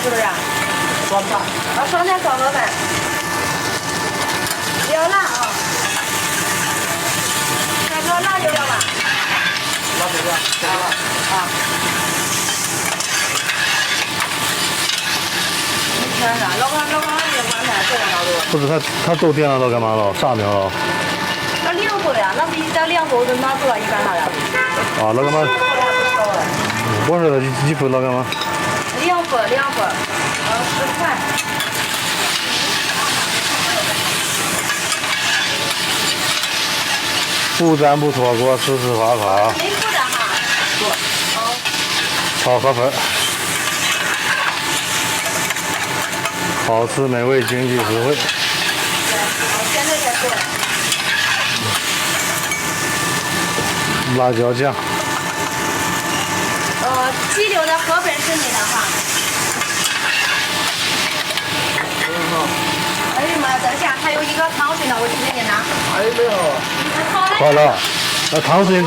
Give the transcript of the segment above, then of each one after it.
是不是？双菜。双菜炒河粉。要辣啊！大哥，辣就要吧？辣就要，加辣。啊。看看，老板，这碗菜这个高度。不是他都点了都干嘛了？啥面了？那2个呀，那是12个，我拿出来一干啥呀？啊，那干嘛？我说一份那干嘛？2份，10块。不沾不错，给我实实发发。没不沾哈。炒河粉，好吃美味，经济实惠。现在才做。辣椒酱。鸡柳的河粉是你的哈。哎呀妈呀，等一下，还有一个糖水呢，我去给你拿。还有没有？好了，那汤水，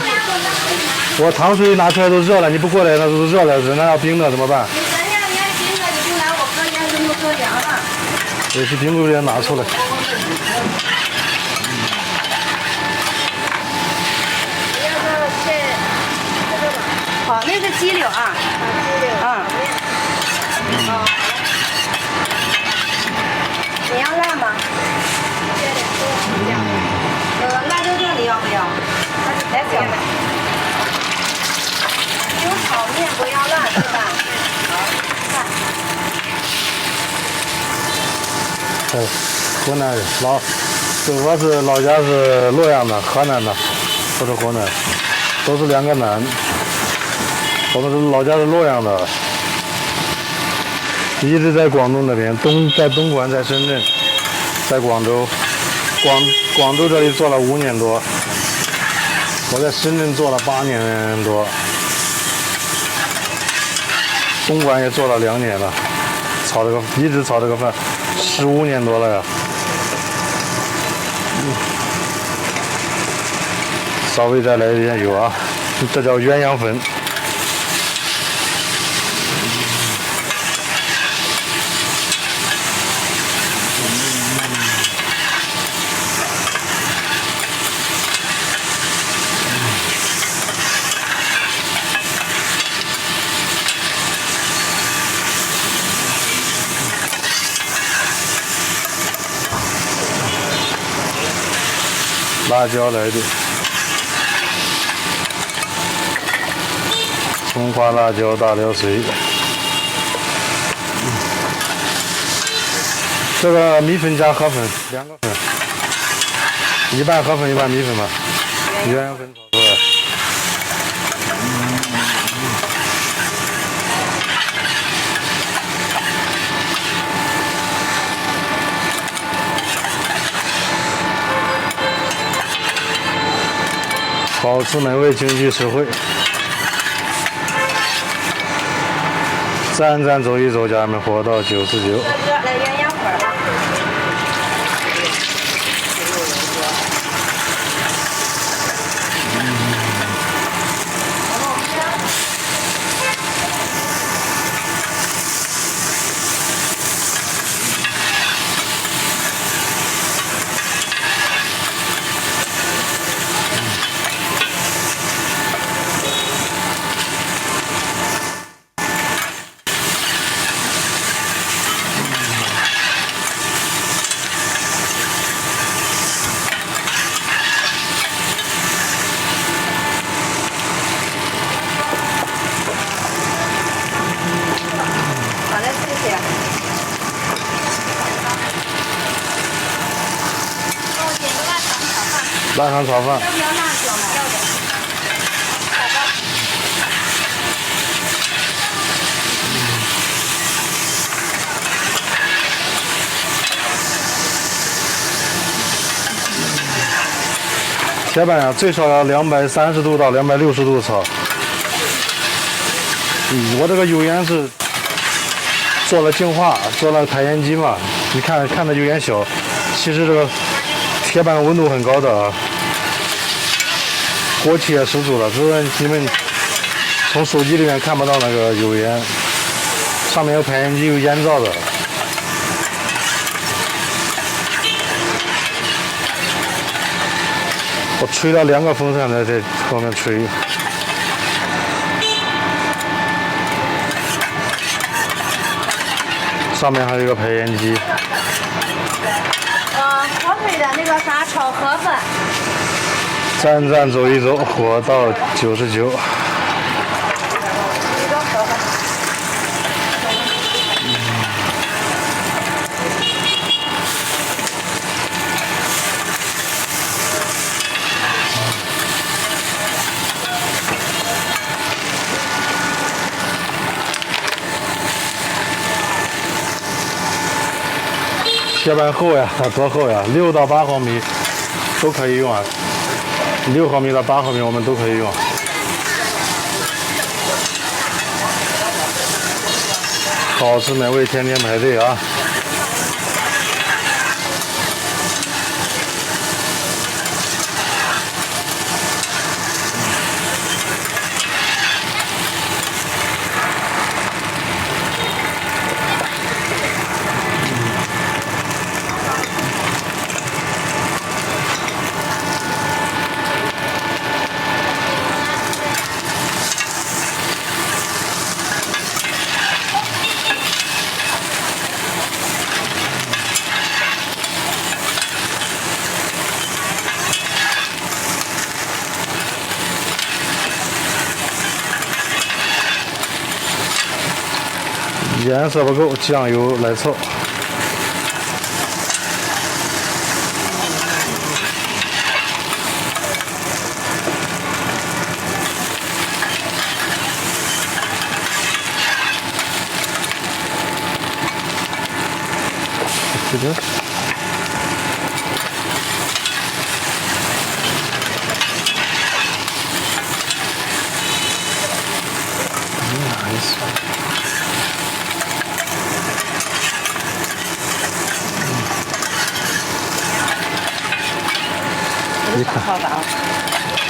我汤水拿出来都热了，你不过来那都热了，那要冰的怎么办？你等一下，你要冰的你就拿我隔夜就搁凉了。也是冰柜里拿出来。好，那是鸡柳啊。鸡柳。你要辣吗？辣椒酱你要不要？来小的。有炒面不要辣是吧？好，哦，湖南人，我是老家是洛阳的，河南的，不是湖南，都是2个南。我们是老家是洛阳的，一直在广东那边，在东莞，在深圳，在广州，广州这里做了5年多，我在深圳做了8年多，东莞也做了2年了，一直炒这个饭，15年多了呀。稍微再来一点油啊，这叫鸳鸯粉。辣椒来点，葱花、辣椒、大料水。这个米粉加河粉2个粉，一半河粉一半米粉吧，鸳鸯粉炒出来。好吃美味，经济实惠。站站走一走，家人们，活到99。来鸳鸯粉啊！腊肠炒饭。要不要辣椒呢？要的。铁板呀，最少要230度到260度炒。我这个油烟是做了净化，做了排烟机嘛。你看着油烟小，其实这个铁板温度很高的啊，锅气也十足了。只是你们从手机里面看不到那个油烟。上面有排烟机，有烟罩的。我吹了2个风扇在后面吹。上面还有一个排烟机。火腿的那个啥炒河粉。站站走一走，活到99。铁板厚呀，多厚呀？6到8毫米都可以用啊。6毫米到8毫米我们都可以用。好吃美味，天天排队啊！颜色不够，酱油来凑。这个。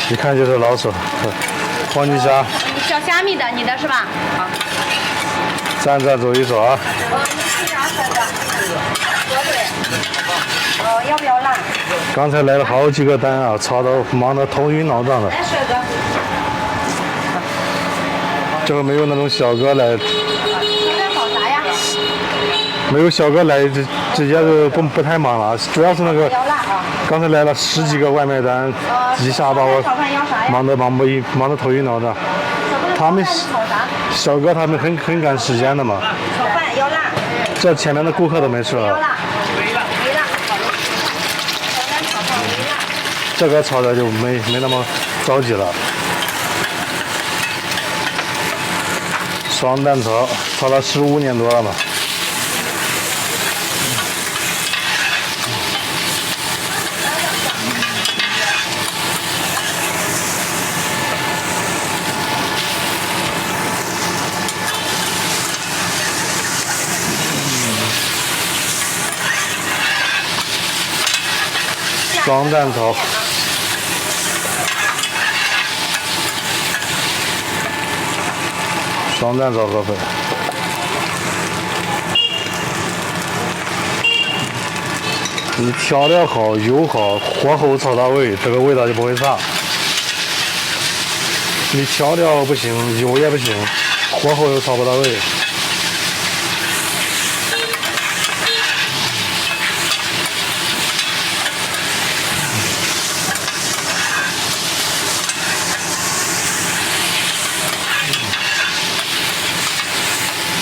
一看就是老手。黄金虾。小虾米的，你的是吧？好。站站走一走啊。你是啥色的？火腿。要不要辣？刚才来了好几个单啊，炒到忙得头晕脑胀的。来，帅哥。这个没有那种小哥来。现在炒啥呀？没有小哥来，直接就不太忙了，主要是那个。刚才来了10几个外卖单，一下把我忙得头晕脑胀。他们小哥他们很赶时间的嘛。炒饭要辣。这前面的顾客都没吃了。要辣。没辣。这个炒的就没那么着急了。双蛋炒了15年多了嘛。双蛋炒，双蛋炒河粉，你调料好，油好，火候炒到位，这个味道就不会差。你调料不行，油也不行，火候又炒不到位。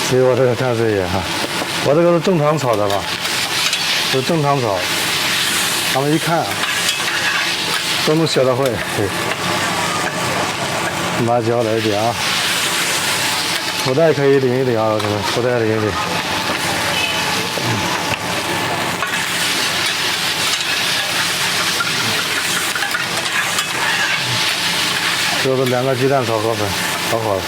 所以我这个看这些哈，我这个是正常炒的吧，是正常炒。他们一看都能学得会。辣椒来一点啊，不带可以淋一淋啊，这个不带淋一淋。这是2个鸡蛋炒河粉，炒好了。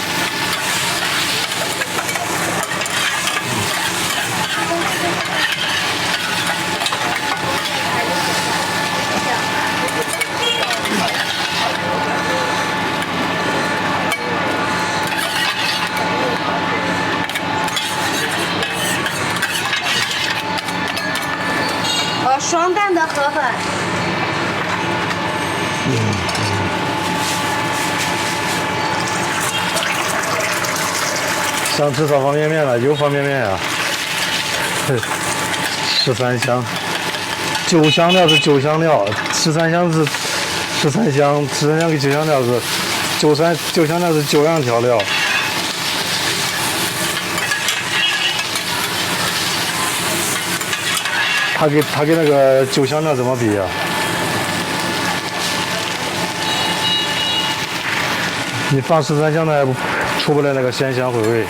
双蛋的河粉。想吃炒方便面了，有方便面啊。13香，9香料是9香料，13香是13香，13香跟9香料是9香料是9样调料。他给那个9香料怎么比啊？你放13香的还出不来那个鲜香回味。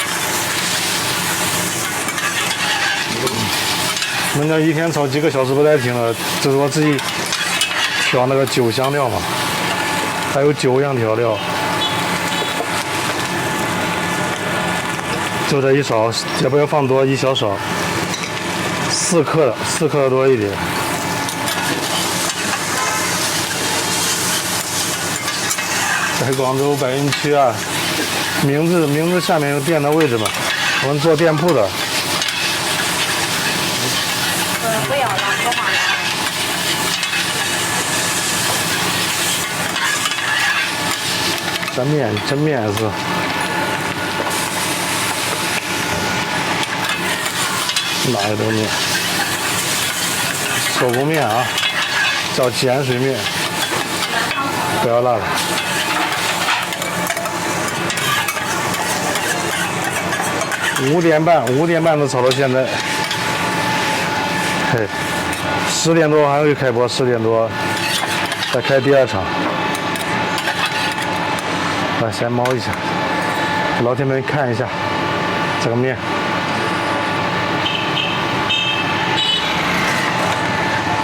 人家一天炒几个小时不带停的，这是我自己调那个9香料嘛，还有9样调料，就这一勺，也不要放多，一小勺，4克多一点。在广州白云区啊，名字下面有店的位置嘛，我们做店铺的。不要了，说话了。这面是哪一种面？手工面啊，叫碱水面，不要辣的。5点半都炒到现在。嘿，10点多还会开播，10点多再开第2场。来，先猫一下，老铁们看一下这个面，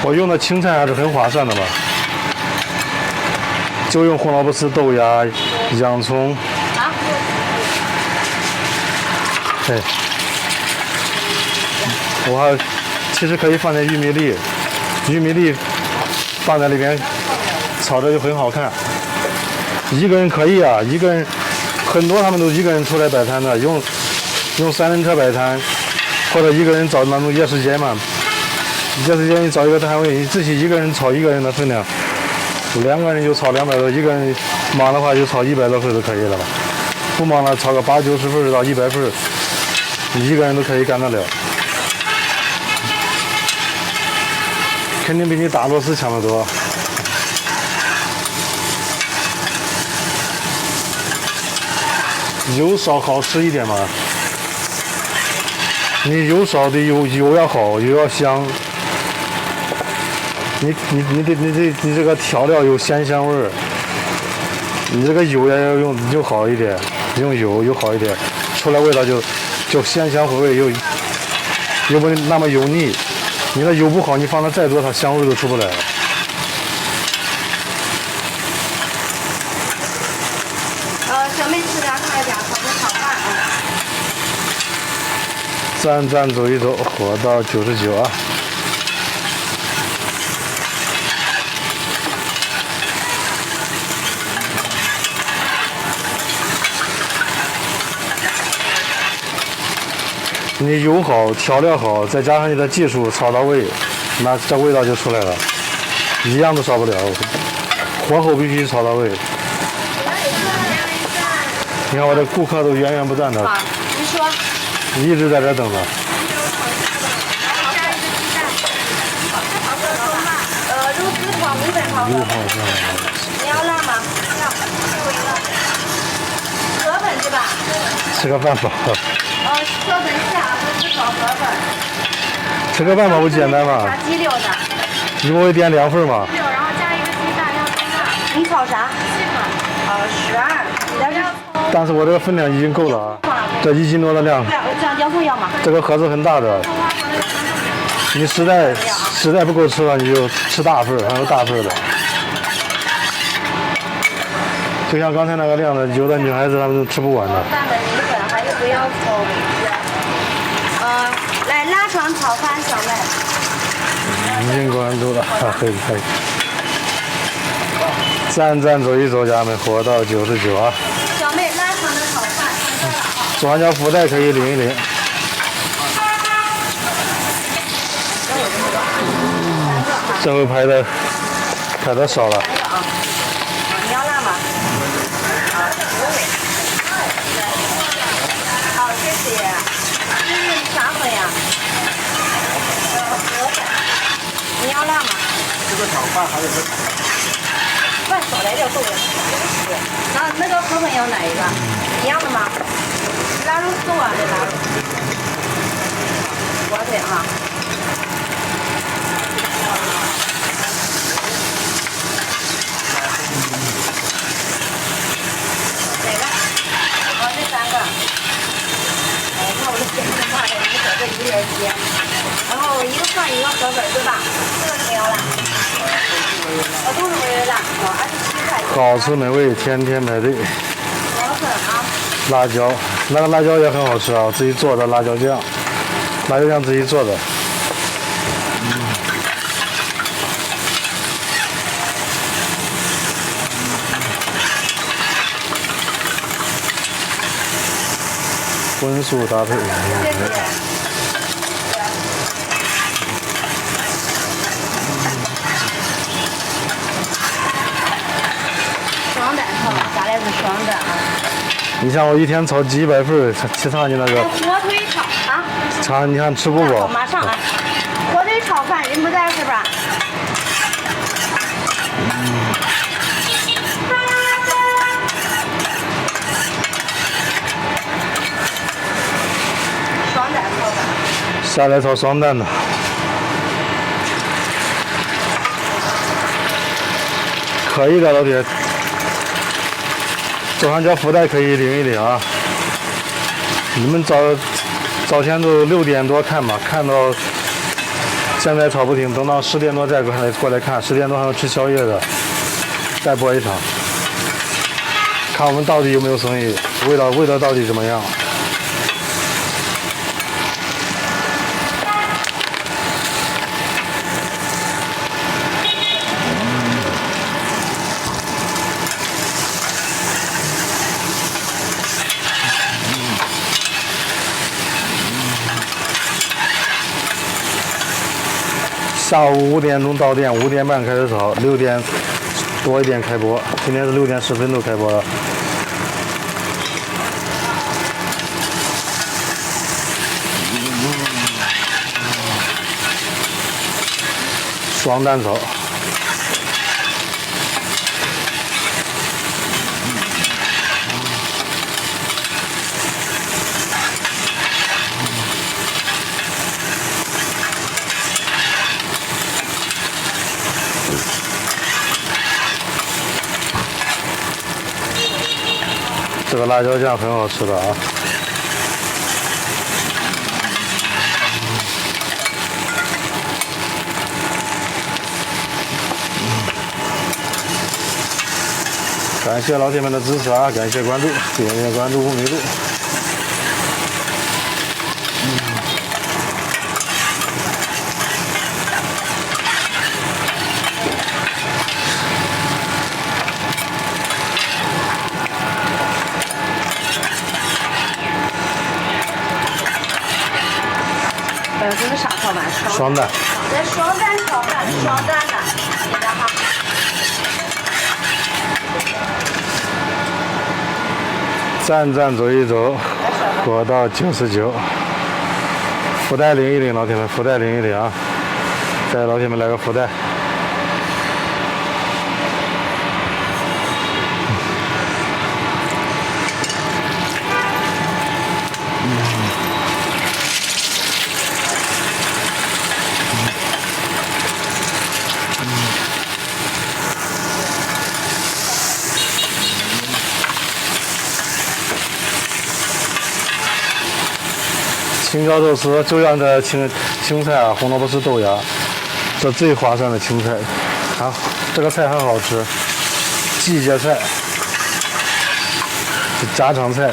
我用的青菜还是很划算的吧，就用红萝卜丝、豆芽、洋葱。对，我还其实可以放点玉米粒放在里边炒着就很好看。一个人可以啊，一个人很多他们都一个人出来摆摊的，用3轮车摆摊，或者一个人找那种夜市街嘛，夜市街你找一个摊位，你自己一个人炒一个人的分量，2个人就炒200多，一个人忙的话就炒100多份就可以了吧，不忙了炒个80、90份到100份。你一个人都可以干得了，肯定比你打螺丝强得多。油少好吃一点嘛，你油少的油要好，油要香。你这个调料有鲜香味儿，你这个油也要用就好一点，用油好一点，出来味道就鲜香回味，又不那么油腻。你的油不好，你放的再多，它香味都出不来了。小妹吃点快点，可不炒饭啊。站走一走，火到99啊。你油好，调料好，再加上你的技术炒到位，那这味道就出来了，一样都少不了。火候必须炒到位。你看我的顾客都源源不断的，你说，一直在这等着。肉丝炒500毫升。你要辣吗？要。河粉是吧？吃个饭吧。河粉下，肉丝炒河粉。吃个饭吧不简单吗？炸鸡柳的。你给我点2份嘛。鸡柳，然后加一个鸡蛋，要葱辣。你炒啥？7份。12。你的要葱。但是我这个分量已经够了啊，这1斤多的量。这洋葱要吗？这个盒子很大的，你实在不够吃了，你就吃大份，还有大份的。就像刚才那个量的，有的女孩子她们都吃不完的。大的米粉还是不要葱。来拉肠炒饭，小妹。已经关注了，可以。站走一走，家人们，火到99啊。小妹拉肠的炒饭，左上角福袋可以领一领。这回拍的少了。来一个啊，你要辣吗？好，谢谢。这是啥粉呀？河粉。你要辣吗？这个炒饭还有个饭少来点够了。那个河粉要哪一个？一样的吗？腊肉丝啊，这腊肉。火腿哈。哪个？哦，这3个。哎，那我就点这么的，你搁这一个人接。然后一个蒜一个河粉，对吧？这个是没有了。都是微微辣，27块钱。好吃美味，天天排队。河粉啊。辣椒，那个辣椒也很好吃啊，自己做的辣椒酱，辣椒酱自己做的。荤素搭配。谢谢。双蛋炒，下来是双蛋啊。你像我一天炒几百份，其他你那个，火腿炒啊。尝你看吃不饱。马上啊！火腿炒饭，人不在是吧？双蛋炒饭。下来炒双蛋的。可以的，老铁。左上角福袋可以领一领啊！你们早前都6点多看吧，看到现在炒不停，等到10点多再过来看，10点多还要吃宵夜的，再播一场，看我们到底有没有生意，味道到底怎么样？下午5点钟到店，5点半开始炒，6点多一点开播。今天是6点10分都开播了。双蛋炒。这个辣椒酱很好吃的啊！感谢老铁们的支持啊！感谢关注，点点关注不迷路。这是啥炒饭？双蛋。这双蛋炒饭，双蛋的，记得哈。站走一走，国道99，福袋领一领，老铁们，福袋领一领啊！再给老铁们来个福袋。青椒肉丝就让这青菜啊，红萝卜丝豆芽，这最划算的青菜，啊，这个菜很好吃，季节菜，家常菜。